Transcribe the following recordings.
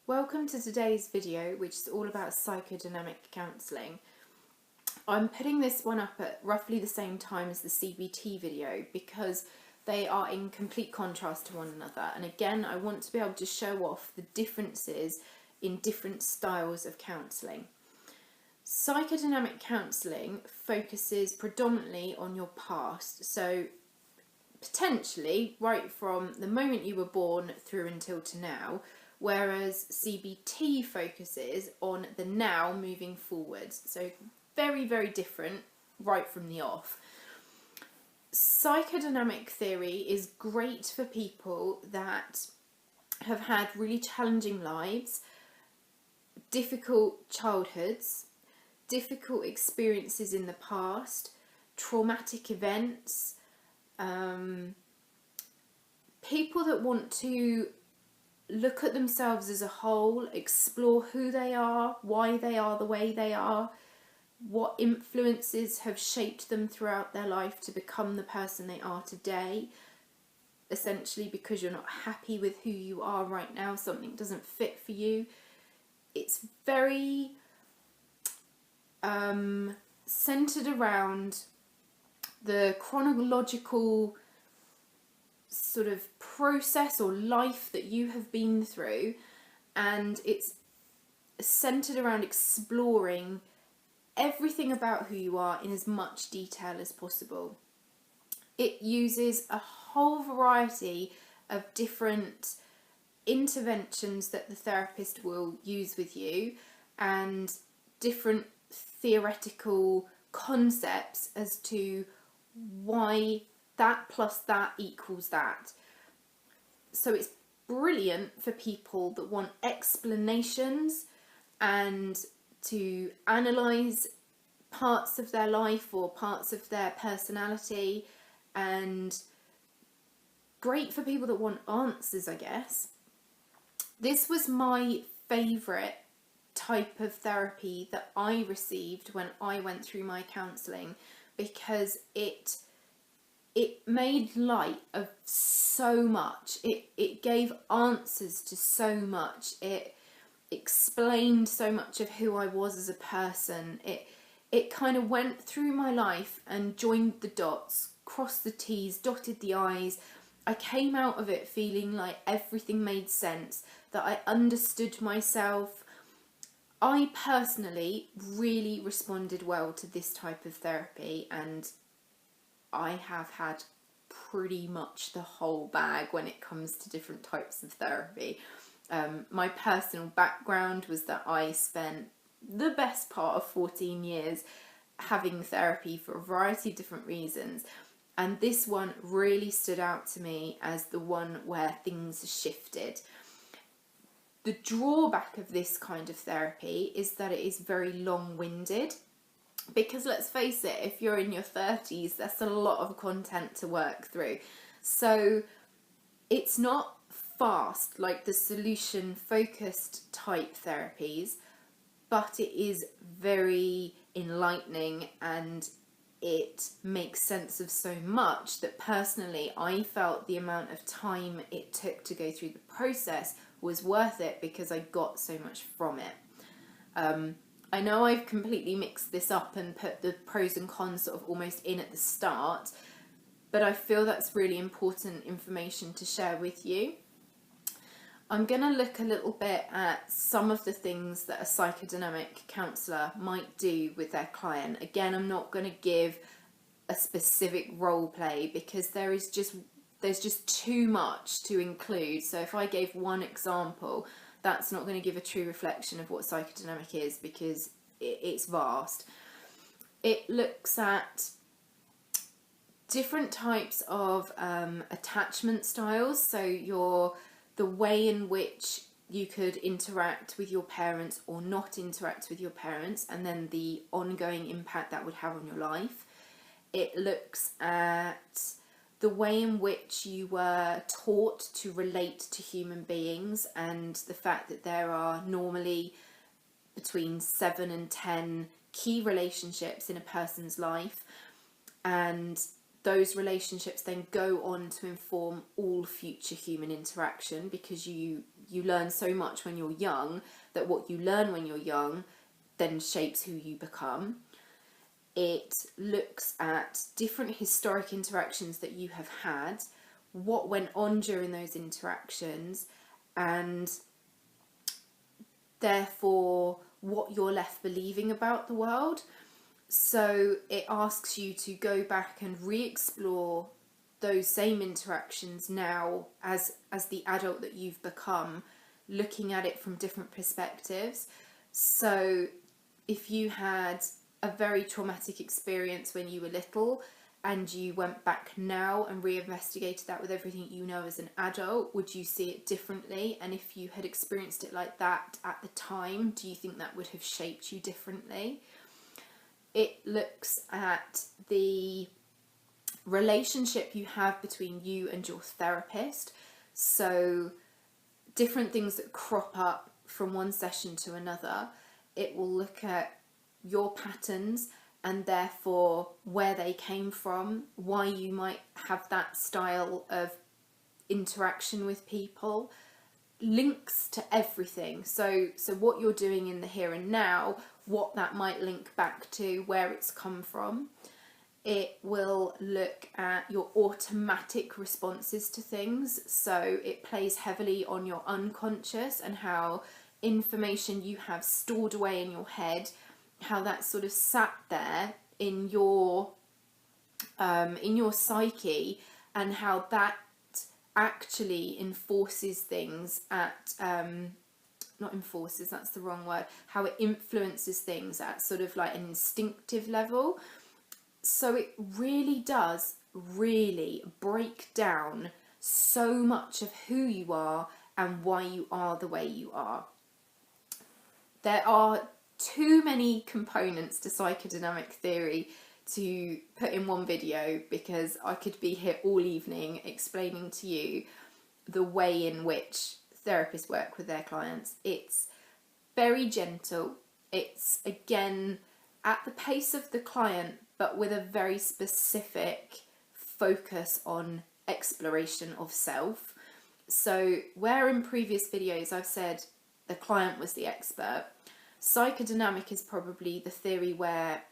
Welcome to today's video, which is all about psychodynamic counselling. I'm putting this one up at roughly the same time as the CBT video because they are in complete contrast to one another. And again, I want to be able to show off the differences in different styles of counselling. Psychodynamic counselling focuses predominantly on your past, so potentially right from the moment you were born through until to now, whereas CBT focuses on the now moving forwards. So very, very different right from the off. Psychodynamic theory is great for people that have had really challenging lives, difficult childhoods, difficult experiences in the past, traumatic events, people that want to look at themselves as a whole, explore who they are, why they are the way they are, what influences have shaped them throughout their life to become the person they are today. Essentially, because you're not happy with who you are right now, something doesn't fit for you. It's very centered around the chronological sort of process or life that you have been through, and it's centered around exploring everything about who you are in as much detail as possible. It uses a whole variety of different interventions that the therapist will use with you and different theoretical concepts as to why that plus that equals that. So it's brilliant for people that want explanations and to analyse parts of their life or parts of their personality, and great for people that want answers, I guess. This was my favourite type of therapy that I received when I went through my counselling, because it made light of so much. It gave answers to so much. It explained so much of who I was as a person. It kind of went through my life and joined the dots, crossed the T's, dotted the I's. I came out of it feeling like everything made sense, that I understood myself. I personally really responded well to this type of therapy, and I have had pretty much the whole bag when it comes to different types of therapy. My personal background was that I spent the best part of 14 years having therapy for a variety of different reasons, and this one really stood out to me as the one where things shifted. The drawback of this kind of therapy is that it is very long-winded, because let's face it, if you're in your 30s, that's a lot of content to work through. So it's not fast like the solution focused type therapies, but it is very enlightening, and it makes sense of so much that personally I felt the amount of time it took to go through the process was worth it, because I got so much from it. I know I've completely mixed this up and put the pros and cons sort of almost in at the start, but I feel that's really important information to share with you. I'm going to look a little bit at some of the things that a psychodynamic counsellor might do with their client. Again, I'm not going to give a specific role play because there's just too much to include. So if I gave one example, that's not going to give a true reflection of what psychodynamic is, because it's vast. It looks at different types of attachment styles, so the way in which you could interact with your parents or not interact with your parents, and then the ongoing impact that would have on your life. It looks at the way in which you were taught to relate to human beings, and the fact that there are normally between 7 and 10 key relationships in a person's life, and those relationships then go on to inform all future human interaction, because you learn so much when you're young that what you learn when you're young then shapes who you become. It looks at different historic interactions that you have had, what went on during those interactions, and therefore what you're left believing about the world. So it asks you to go back and re-explore those same interactions now as the adult that you've become, looking at it from different perspectives. So if you had a very traumatic experience when you were little and you went back now and re-investigated that with everything you know as an adult, would you see it differently? And if you had experienced it like that at the time, do you think that would have shaped you differently? It looks at the relationship you have between you and your therapist. So different things that crop up from one session to another. It will look at your patterns and therefore where they came from, why you might have that style of interaction with people, links to everything. So what you're doing in the here and now, what that might link back to, where it's come from. It will look at your automatic responses to things. So it plays heavily on your unconscious and how information you have stored away in your head, how that sort of sat there in your psyche, and how that actually enforces things at not enforces, that's the wrong word, how it influences things at sort of like an instinctive level. So it really does really break down so much of who you are and why you are the way you are. There are too many components to psychodynamic theory to put in one video, because I could be here all evening explaining to you the way in which therapists work with their clients. It's very gentle. It's, again, at the pace of the client, but with a very specific focus on exploration of self. So where in previous videos I've said the client was the expert, psychodynamic is probably the theory where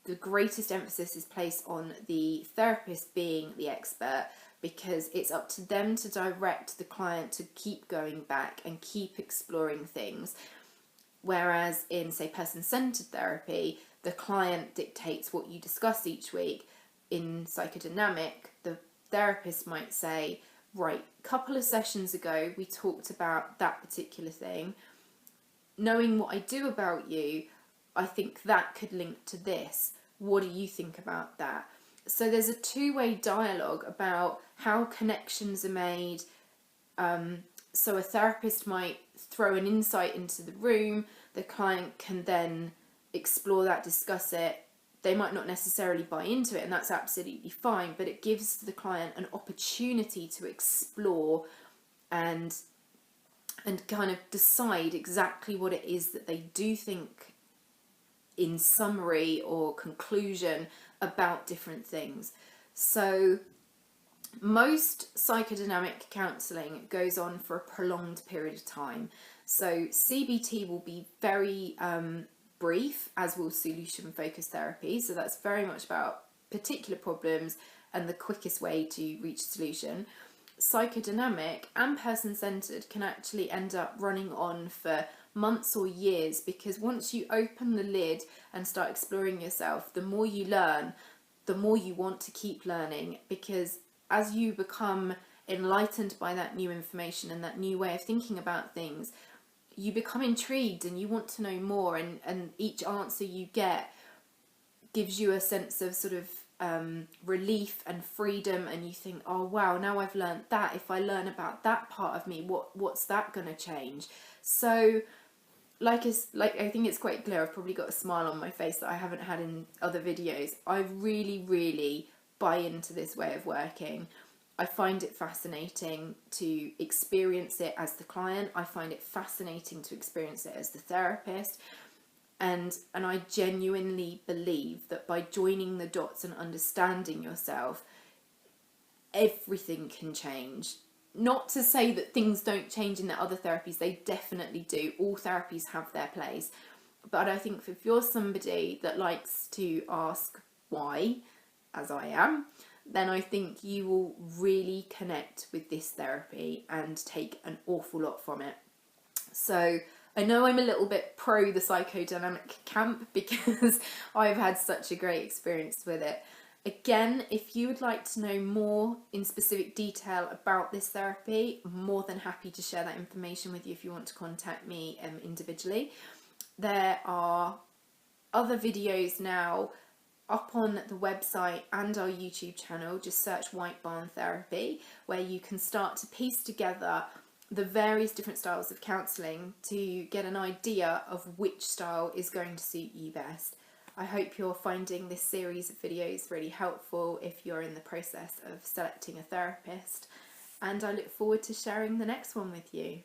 the greatest emphasis is placed on the therapist being the expert, because it's up to them to direct the client to keep going back and keep exploring things. Whereas in, say, person-centered therapy, the client dictates what you discuss each week. In psychodynamic, the therapist might say, right, a couple of sessions ago, we talked about that particular thing. Knowing what I do about you, I think that could link to this. What do you think about that? So there's a two-way dialogue about how connections are made. So a therapist might throw an insight into the room, the client can then explore that, discuss it. They might not necessarily buy into it, and that's absolutely fine, but it gives the client an opportunity to explore and kind of decide exactly what it is that they do think in summary or conclusion about different things. So most psychodynamic counselling goes on for a prolonged period of time. So CBT will be very brief, as will solution focused therapy. So that's very much about particular problems and the quickest way to reach a solution. Psychodynamic and person-centered can actually end up running on for months or years, because once you open the lid and start exploring yourself, the more you learn, the more you want to keep learning, because as you become enlightened by that new information and that new way of thinking about things, you become intrigued and you want to know more, and each answer you get gives you a sense of sort of relief and freedom, and you think, oh wow, now I've learned that. If I learn about that part of me, what's that going to change? So I think it's quite clear, I've probably got a smile on my face that I haven't had in other videos. I really, really buy into this way of working. I find it fascinating to experience it as the client. I find it fascinating to experience it as the therapist. And I genuinely believe that by joining the dots and understanding yourself, everything can change. Not to say that things don't change in the other therapies, they definitely do. All therapies have their place. But I think if you're somebody that likes to ask why, as I am, then I think you will really connect with this therapy and take an awful lot from it. So I know I'm a little bit pro the psychodynamic camp because I've had such a great experience with it. Again, if you would like to know more in specific detail about this therapy, I'm more than happy to share that information with you if you want to contact me individually. There are other videos now up on the website and our YouTube channel. Just search White Barn Therapy, where you can start to piece together the various different styles of counselling to get an idea of which style is going to suit you best. I hope you're finding this series of videos really helpful if you're in the process of selecting a therapist, and I look forward to sharing the next one with you.